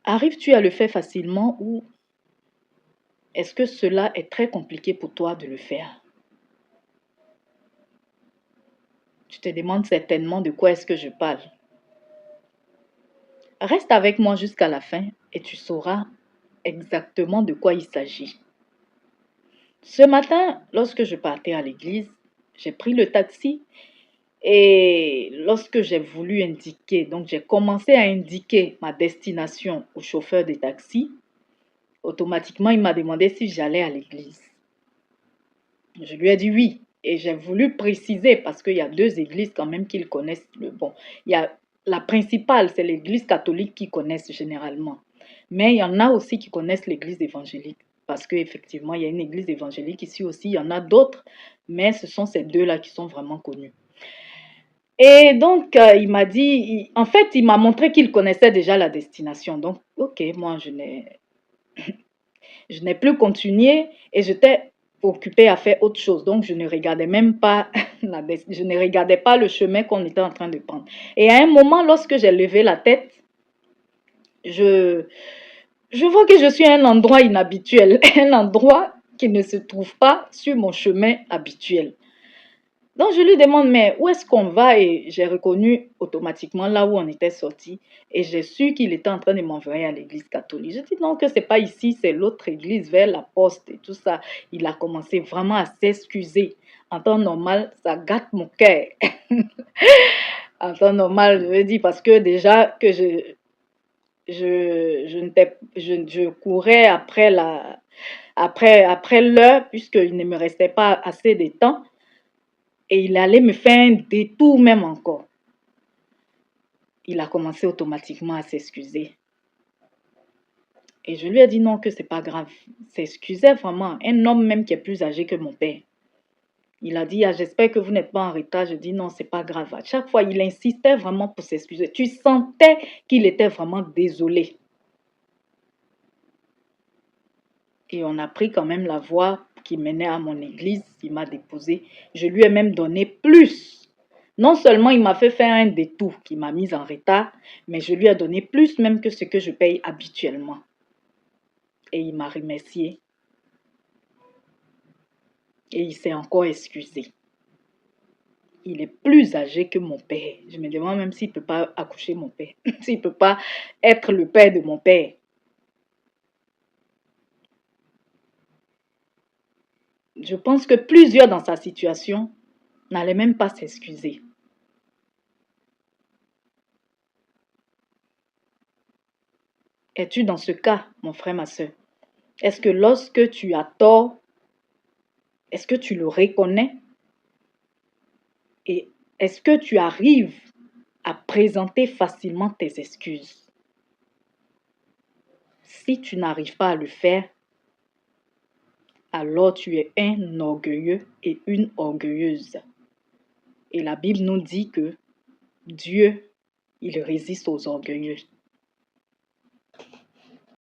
Arrives-tu à le faire facilement ou est-ce que cela est très compliqué pour toi de le faire? Tu te demandes certainement de quoi est-ce que je parle. Reste avec moi jusqu'à la fin et tu sauras exactement de quoi il s'agit. Ce matin, lorsque je partais à l'église, j'ai pris le taxi et lorsque j'ai voulu indiquer, donc j'ai commencé à indiquer ma destination au chauffeur de taxi, automatiquement il m'a demandé si j'allais à l'église. Je lui ai dit oui et j'ai voulu préciser parce qu'il y a deux églises quand même qu'ils connaissent le bon. Il y a la principale, c'est l'église catholique qu'ils connaissent généralement. Mais il y en a aussi qui connaissent l'église évangélique parce qu'effectivement, il y a une église évangélique ici aussi, il y en a d'autres, mais ce sont ces deux-là qui sont vraiment connus. Et donc, il m'a dit, en fait, il m'a montré qu'il connaissait déjà la destination. Donc, ok, moi, je n'ai plus continué et j'étais occupée à faire autre chose. Donc, je ne regardais même pas je ne regardais pas le chemin qu'on était en train de prendre. Et à un moment, lorsque j'ai levé la tête, je, je vois que je suis à un endroit inhabituel, un endroit qui ne se trouve pas sur mon chemin habituel. Donc, je lui demande, mais où est-ce qu'on va? Et j'ai reconnu automatiquement là où on était sorti. Et j'ai su qu'il était en train de m'envoyer à l'église catholique. Je dis non, que c'est pas ici, c'est l'autre église vers la poste et tout ça. Il a commencé vraiment à s'excuser. En temps normal, ça gâte mon cœur. En temps normal, je veux dire, parce que déjà que je courais après l'heure, puisqu'il ne me restait pas assez de temps. Et il allait me faire un détour même encore. Il a commencé automatiquement à s'excuser. Et je lui ai dit non, que c'est pas grave. S'excusait vraiment. Un homme même qui est plus âgé que mon père. Il a dit, ah, j'espère que vous n'êtes pas en retard. Je dis non, c'est pas grave. À chaque fois, il insistait vraiment pour s'excuser. Tu sentais qu'il était vraiment désolé. Et on a pris quand même la voie qui menait à mon église. Il m'a déposé. Je lui ai même donné plus. Non seulement il m'a fait faire un détour qui m'a mise en retard, mais je lui ai donné plus même que ce que je paye habituellement. Et il m'a remercié. Et il s'est encore excusé. Il est plus âgé que mon père. Je me demande même s'il ne peut pas accoucher mon père. S'il ne peut pas être le père de mon père. Je pense que plusieurs dans sa situation n'allaient même pas s'excuser. Es-tu dans ce cas, mon frère, ma soeur? Est-ce que lorsque tu as tort, est-ce que tu le reconnais? Et est-ce que tu arrives à présenter facilement tes excuses? Si tu n'arrives pas à le faire, alors tu es un orgueilleux et une orgueilleuse. Et la Bible nous dit que Dieu, il résiste aux orgueilleux.